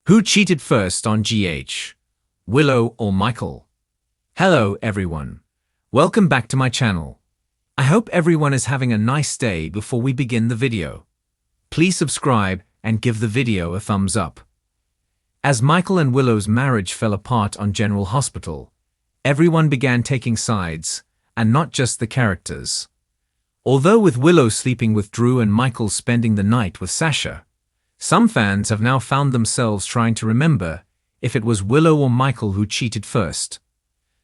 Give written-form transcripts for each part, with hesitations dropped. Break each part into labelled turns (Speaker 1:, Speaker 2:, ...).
Speaker 1: Who cheated first on GH? Willow or Michael? Hello everyone. Welcome back to my channel. I hope everyone is having a nice day. Before we begin the video, please subscribe and give the video a thumbs up. As Michael and Willow's marriage fell apart on General Hospital, everyone began taking sides, and not just the characters. Although with Willow sleeping with Drew and Michael spending the night with Sasha, some fans have now found themselves trying to remember if it was Willow or Michael who cheated first.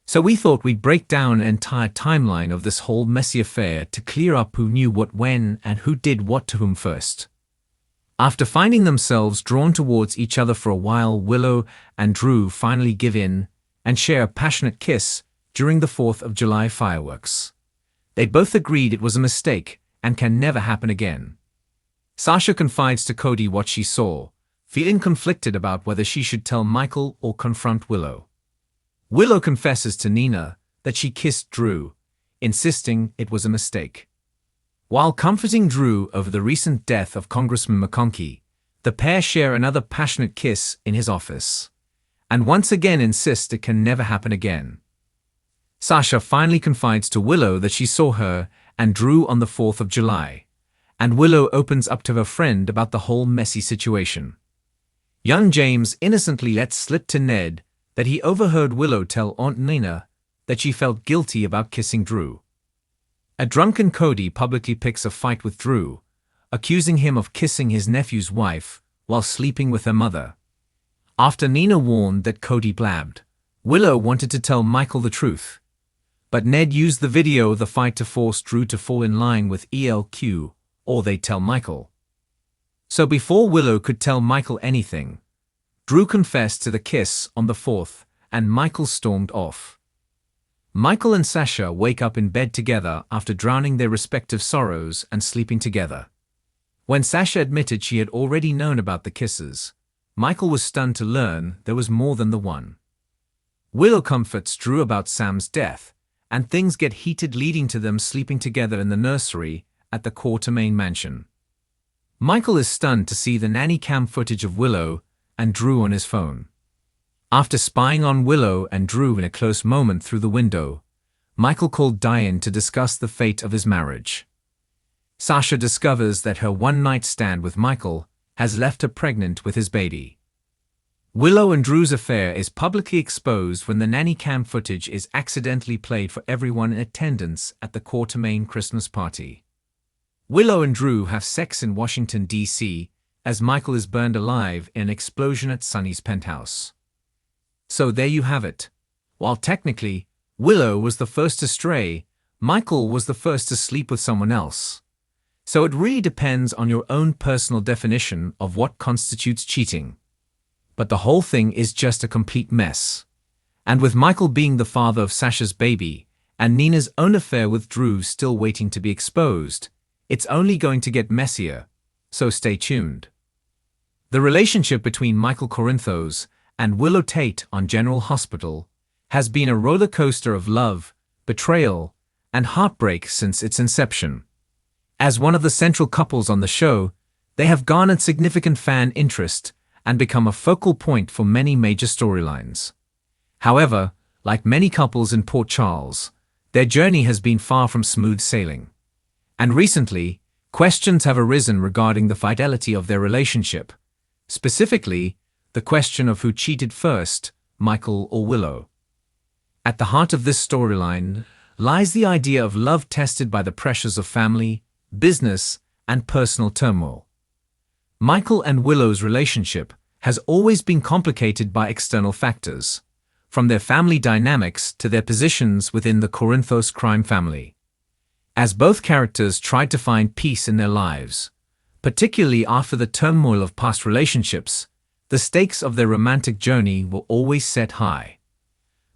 Speaker 1: So we thought we'd break down an entire timeline of this whole messy affair to clear up who knew what when and who did what to whom first. After finding themselves drawn towards each other for a while, Willow and Drew finally give in and share a passionate kiss during the 4th of July fireworks. They both agreed it was a mistake and can never happen again. Sasha confides to Cody what she saw, feeling conflicted about whether she should tell Michael or confront Willow. Willow confesses to Nina that she kissed Drew, insisting it was a mistake. While comforting Drew over the recent death of Congressman McConkie, the pair share another passionate kiss in his office, and once again insist it can never happen again. Sasha finally confides to Willow that she saw her and Drew on the 4th of July, and Willow opens up to her friend about the whole messy situation. Young James innocently lets slip to Ned that he overheard Willow tell Aunt Nina that she felt guilty about kissing Drew. A drunken Cody publicly picks a fight with Drew, accusing him of kissing his nephew's wife while sleeping with her mother. After Nina warned that Cody blabbed, Willow wanted to tell Michael the truth, but Ned used the video of the fight to force Drew to fall in line with ELQ, or they'd tell Michael. So before Willow could tell Michael anything, Drew confessed to the kiss on the 4th, and Michael stormed off. Michael and Sasha wake up in bed together after drowning their respective sorrows and sleeping together. When Sasha admitted she had already known about the kisses, Michael was stunned to learn there was more than the one. Willow comforts Drew about Sam's death, and things get heated, leading to them sleeping together in the nursery at the Quartermain mansion. Michael is stunned to see the nanny cam footage of Willow and Drew on his phone. After spying on Willow and Drew in a close moment through the window, Michael called Diane to discuss the fate of his marriage. Sasha discovers that her one-night stand with Michael has left her pregnant with his baby. Willow and Drew's affair is publicly exposed when the nanny cam footage is accidentally played for everyone in attendance at the Quartermain Christmas party. Willow and Drew have sex in Washington, D.C., as Michael is burned alive in an explosion at Sonny's penthouse. So there you have it. While technically, Willow was the first to stray, Michael was the first to sleep with someone else. So it really depends on your own personal definition of what constitutes cheating. But the whole thing is just a complete mess. And with Michael being the father of Sasha's baby, and Nina's own affair with Drew still waiting to be exposed, it's only going to get messier, so stay tuned. The relationship between Michael Corinthos and Willow Tate on General Hospital has been a roller coaster of love, betrayal, and heartbreak since its inception. As one of the central couples on the show, they have garnered significant fan interest and become a focal point for many major storylines. However, like many couples in Port Charles, their journey has been far from smooth sailing. And recently, questions have arisen regarding the fidelity of their relationship. Specifically, the question of who cheated first, Michael or Willow. At the heart of this storyline lies the idea of love tested by the pressures of family, business, and personal turmoil. Michael and Willow's relationship has always been complicated by external factors, from their family dynamics to their positions within the Corinthos crime family. As both characters tried to find peace in their lives, particularly after the turmoil of past relationships, the stakes of their romantic journey were always set high.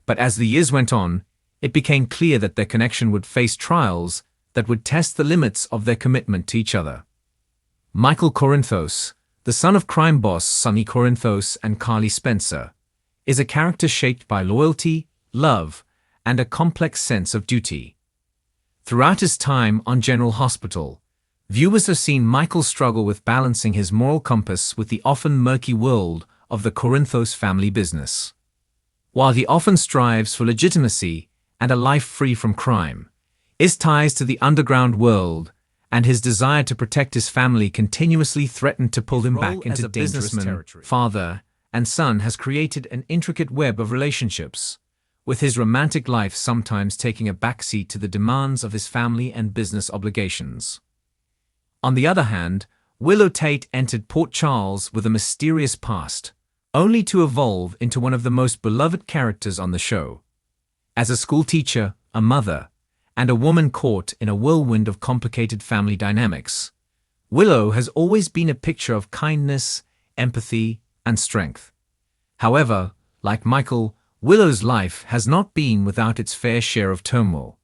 Speaker 1: But as the years went on, it became clear that their connection would face trials that would test the limits of their commitment to each other. Michael Corinthos, the son of crime boss Sonny Corinthos and Carly Spencer, is a character shaped by loyalty, love, and a complex sense of duty. Throughout his time on General Hospital, viewers have seen Michael struggle with balancing his moral compass with the often murky world of the Corinthos family business. While he often strives for legitimacy and a life free from crime, his ties to the underground world and his desire to protect his family continuously threatened to pull him back into dangerous territory. Father and son has created an intricate web of relationships, with his romantic life sometimes taking a backseat to the demands of his family and business obligations. On the other hand, Willow Tate entered Port Charles with a mysterious past, only to evolve into one of the most beloved characters on the show. As a schoolteacher, a mother, and a woman caught in a whirlwind of complicated family dynamics, Willow has always been a picture of kindness, empathy, and strength. However, like Michael, Willow's life has not been without its fair share of turmoil.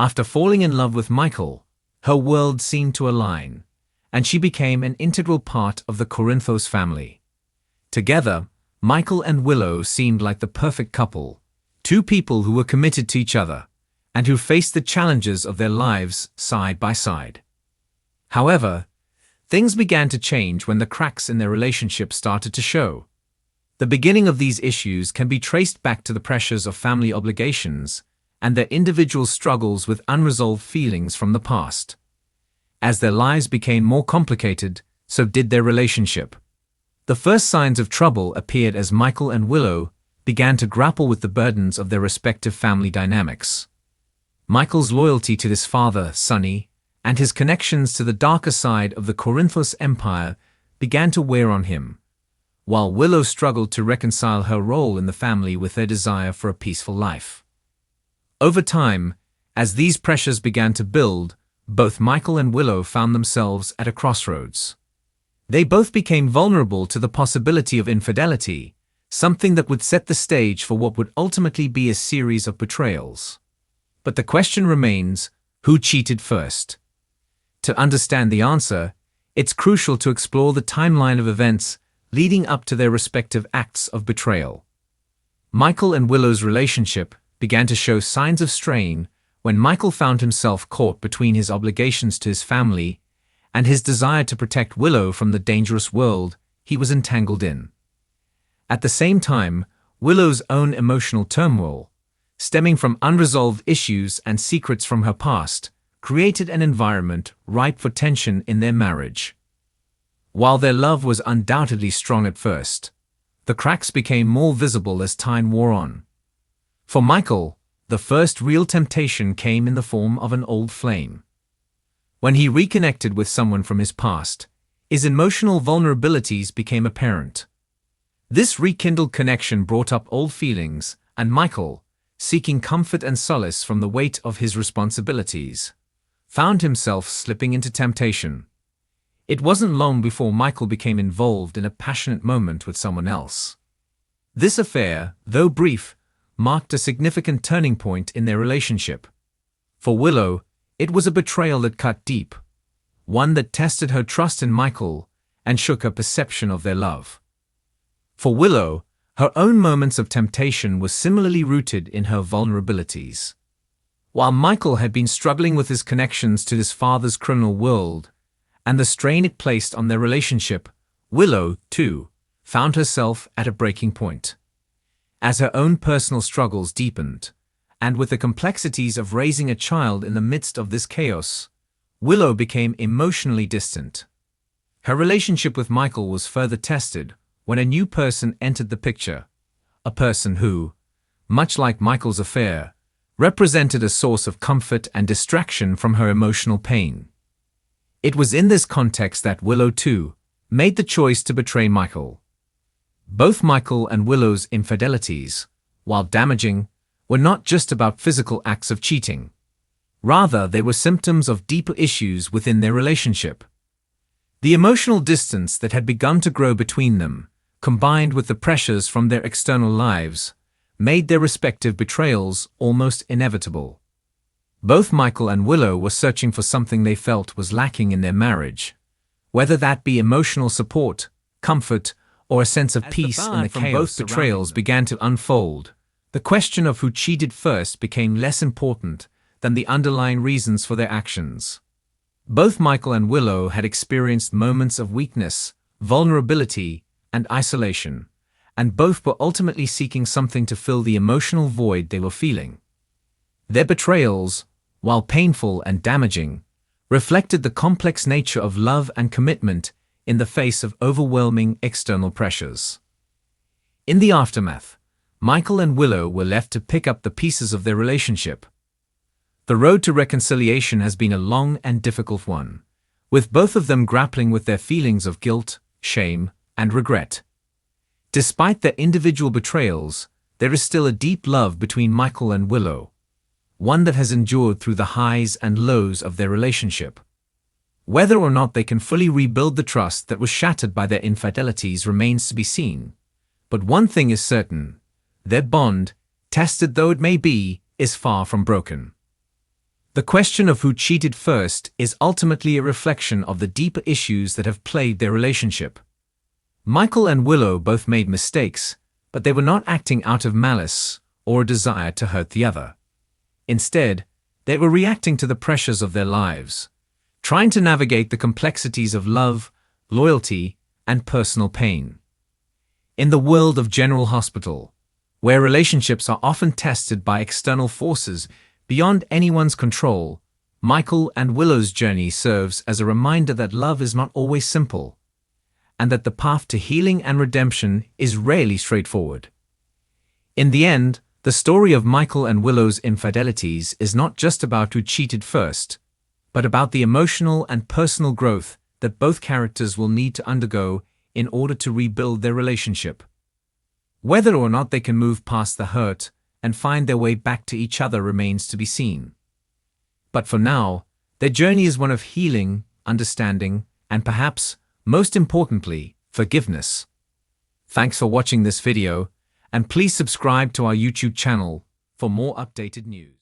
Speaker 1: After falling in love with Michael, her world seemed to align, and she became an integral part of the Corinthos family. Together, Michael and Willow seemed like the perfect couple, two people who were committed to each other and who faced the challenges of their lives side by side. However, things began to change when the cracks in their relationship started to show. The beginning of these issues can be traced back to the pressures of family obligations and their individual struggles with unresolved feelings from the past. As their lives became more complicated, so did their relationship. The first signs of trouble appeared as Michael and Willow began to grapple with the burdens of their respective family dynamics. Michael's loyalty to his father, Sonny, and his connections to the darker side of the Corinthos Empire began to wear on him, while Willow struggled to reconcile her role in the family with their desire for a peaceful life. Over time, as these pressures began to build, both Michael and Willow found themselves at a crossroads. They both became vulnerable to the possibility of infidelity, something that would set the stage for what would ultimately be a series of betrayals. But the question remains, who cheated first? To understand the answer, it's crucial to explore the timeline of events leading up to their respective acts of betrayal. Michael and Willow's relationship began to show signs of strain when Michael found himself caught between his obligations to his family and his desire to protect Willow from the dangerous world he was entangled in. At the same time, Willow's own emotional turmoil, stemming from unresolved issues and secrets from her past, created an environment ripe for tension in their marriage. While their love was undoubtedly strong at first, the cracks became more visible as time wore on. For Michael, the first real temptation came in the form of an old flame. When he reconnected with someone from his past, his emotional vulnerabilities became apparent. This rekindled connection brought up old feelings, and Michael, seeking comfort and solace from the weight of his responsibilities, found himself slipping into temptation. It wasn't long before Michael became involved in a passionate moment with someone else. This affair, though brief, marked a significant turning point in their relationship. For Willow, it was a betrayal that cut deep, one that tested her trust in Michael and shook her perception of their love. For Willow, her own moments of temptation were similarly rooted in her vulnerabilities. While Michael had been struggling with his connections to his father's criminal world and the strain it placed on their relationship, Willow, too, found herself at a breaking point. As her own personal struggles deepened, and with the complexities of raising a child in the midst of this chaos, Willow became emotionally distant. Her relationship with Michael was further tested when a new person entered the picture, a person who, much like Michael's affair, represented a source of comfort and distraction from her emotional pain. It was in this context that Willow, too, made the choice to betray Michael. Both Michael and Willow's infidelities, while damaging, were not just about physical acts of cheating. Rather, they were symptoms of deeper issues within their relationship. The emotional distance that had begun to grow between them, combined with the pressures from their external lives, made their respective betrayals almost inevitable. Both Michael and Willow were searching for something they felt was lacking in their marriage, whether that be emotional support, comfort, or a sense of peace in the chaos. Both betrayals began to unfold. The question of who cheated first became less important than the underlying reasons for their actions. Both Michael and Willow had experienced moments of weakness, vulnerability, and isolation, and both were ultimately seeking something to fill the emotional void they were feeling. Their betrayals, while painful and damaging, reflected the complex nature of love and commitment in the face of overwhelming external pressures. In the aftermath, Michael and Willow were left to pick up the pieces of their relationship. The road to reconciliation has been a long and difficult one, with both of them grappling with their feelings of guilt, shame, and regret. Despite their individual betrayals, there is still a deep love between Michael and Willow, one that has endured through the highs and lows of their relationship. Whether or not they can fully rebuild the trust that was shattered by their infidelities remains to be seen. But one thing is certain: their bond, tested though it may be, is far from broken. The question of who cheated first is ultimately a reflection of the deeper issues that have plagued their relationship. Michael and Willow both made mistakes, but they were not acting out of malice or a desire to hurt the other. Instead, they were reacting to the pressures of their lives, trying to navigate the complexities of love, loyalty, and personal pain. In the world of General Hospital, where relationships are often tested by external forces beyond anyone's control, Michael and Willow's journey serves as a reminder that love is not always simple, and that the path to healing and redemption is rarely straightforward. In the end, the story of Michael and Willow's infidelities is not just about who cheated first, but about the emotional and personal growth that both characters will need to undergo in order to rebuild their relationship. Whether or not they can move past the hurt and find their way back to each other remains to be seen. But for now, their journey is one of healing, understanding, and perhaps, most importantly, forgiveness. Thanks for watching this video, and please subscribe to our YouTube channel for more updated news.